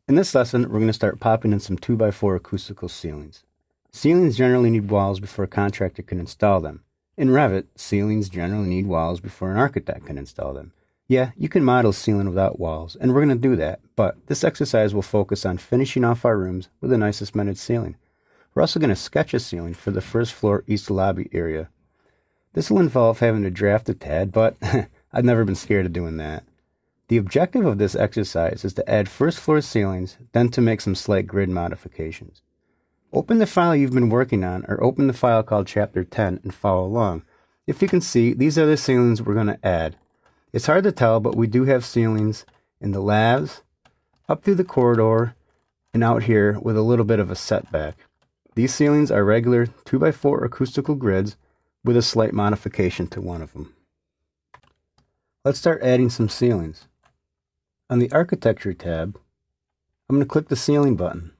In this lesson, we're going to start popping in some 2x4 acoustical ceilings. Ceilings generally need walls before a contractor can install them. In Revit, ceilings generally need walls before an architect can install them. Yeah, you can model a ceiling without walls, and we're going to do that, but this exercise will focus on finishing off our rooms with a nice suspended ceiling. We're also going to sketch a ceiling for the first floor east lobby area. This will involve having to draft a TAD, but I've never been scared of doing that. The objective of this exercise is to add first floor ceilings, then to make some slight grid modifications. Open the file you've been working on, or open the file called Chapter 10 and follow along. If you can see, these are the ceilings we're going to add. It's hard to tell, but we do have ceilings in the lavs, up through the corridor, and out here with a little bit of a setback. These ceilings are regular 2x4 acoustical grids with a slight modification to one of them. Let's start adding some ceilings. On the Architecture tab, I'm going to click the Ceiling button.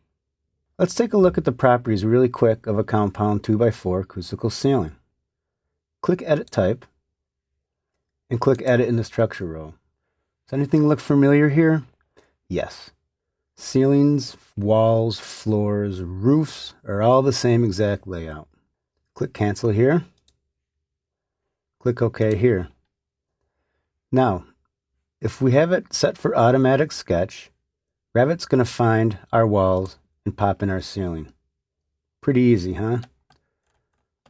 Let's take a look at the properties really quick of a compound 2x4 acoustical ceiling. Click Edit Type, and click Edit in the Structure row. Does anything look familiar here? Yes. Ceilings, walls, floors, roofs are all the same exact layout. Click Cancel here. Click OK here. Now, if we have it set for automatic sketch, Revit's going to find our walls and pop in our ceiling. Pretty easy, huh?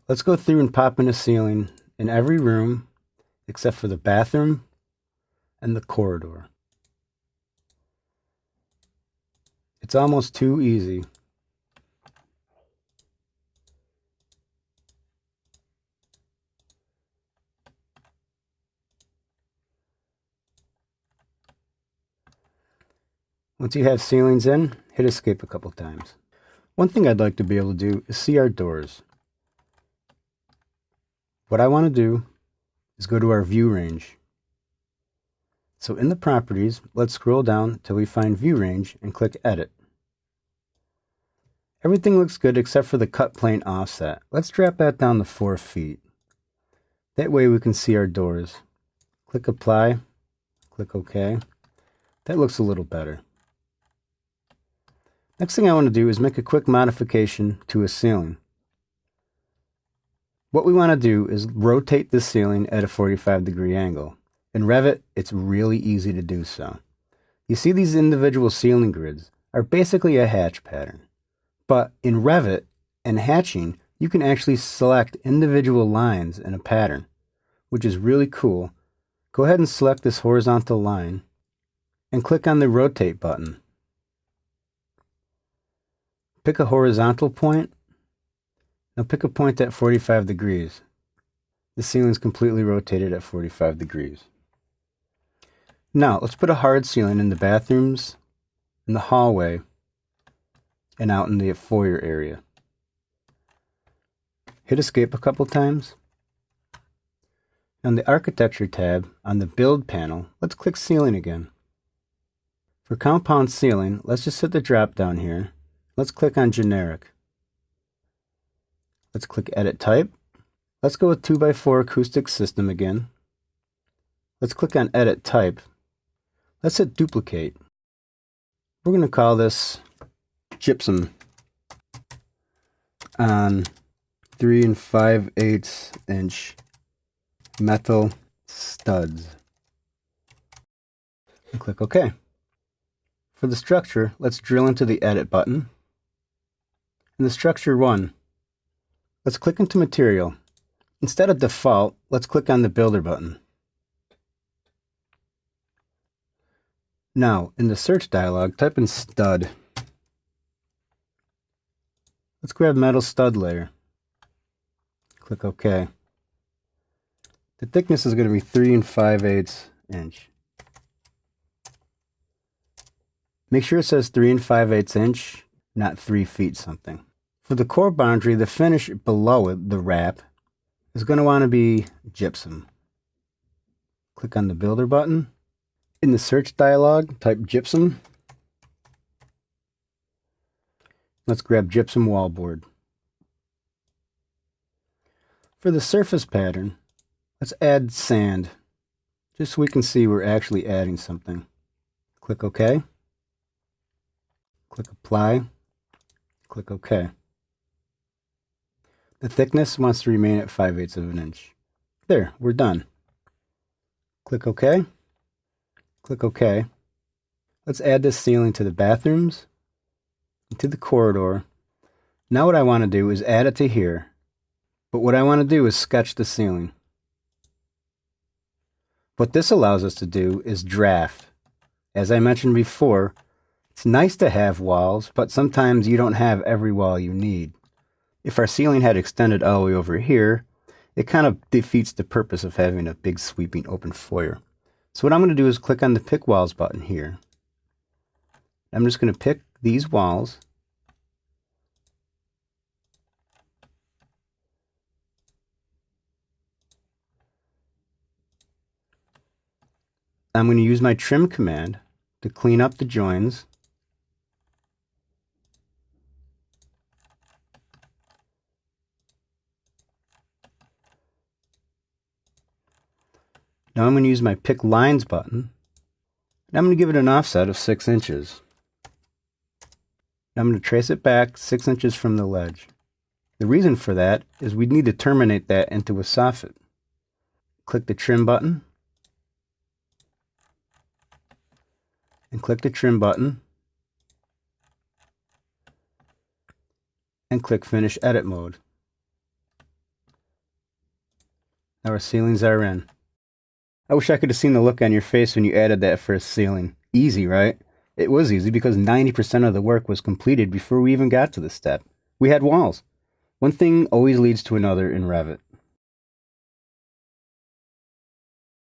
Let's go through and pop in a ceiling in every room except for the bathroom and the corridor. It's almost too easy. Once you have ceilings in, hit escape a couple times. One thing I'd like to be able to do is see our doors. What I want to do is go to our view range. So in the properties, let's scroll down till we find view range and click edit. Everything looks good except for the cut plane offset. Let's drop that down to 4 feet. That way we can see our doors. Click apply, click OK. That looks a little better. Next thing I want to do is make a quick modification to a ceiling. What we want to do is rotate this ceiling at a 45-degree angle. In Revit, it's really easy to do so. You see these individual ceiling grids are basically a hatch pattern. But in Revit and hatching, you can actually select individual lines in a pattern, which is really cool. Go ahead and select this horizontal line and click on the rotate button. Pick a horizontal point. Now pick a point at 45 degrees. The ceiling is completely rotated at 45 degrees. Now let's put a hard ceiling in the bathrooms, in the hallway, and out in the foyer area. Hit escape a couple times. On the Architecture tab, on the Build panel, let's click Ceiling again. For compound ceiling, let's just hit the drop down here. Let's click on Generic. Let's click Edit Type. Let's go with 2x4 acoustic system again. Let's click on Edit Type. Let's hit Duplicate. We're going to call this gypsum on 3 5/8 inch metal studs. And click OK. For the structure, let's drill into the Edit button. In the Structure 1, let's click into Material. Instead of Default, let's click on the Builder button. Now, in the Search dialog, type in Stud. Let's grab Metal Stud Layer. Click OK. The thickness is going to be 3 5/8 inch. Make sure it says 3 5/8 inch, not 3 feet something. For the core boundary, the finish below it, the wrap, is going to want to be gypsum. Click on the Builder button. In the Search dialog, type gypsum. Let's grab gypsum wallboard. For the surface pattern, let's add sand, just so we can see we're actually adding something. Click OK. Click Apply, click OK. The thickness wants to remain at 5/8 of an inch. There, we're done. Click OK, click OK. Let's add this ceiling to the bathrooms, and to the corridor. Now what I want to do is add it to here, but what I want to do is sketch the ceiling. What this allows us to do is draft. As I mentioned before, it's nice to have walls, but sometimes you don't have every wall you need. If our ceiling had extended all the way over here, it kind of defeats the purpose of having a big sweeping open foyer. So what I'm going to do is click on the Pick Walls button here. I'm just going to pick these walls. I'm going to use my trim command to clean up the joins. Now I'm going to use my Pick Lines button, and I'm going to give it an offset of 6 inches. Now I'm going to trace it back 6 inches from the ledge. The reason for that is we need to terminate that into a soffit. Click the Trim button, and click the Trim button, and click Finish Edit Mode. Now our ceilings are in. I wish I could have seen the look on your face when you added that first ceiling. Easy, right? It was easy because 90% of the work was completed before we even got to this step. We had walls. One thing always leads to another in Revit.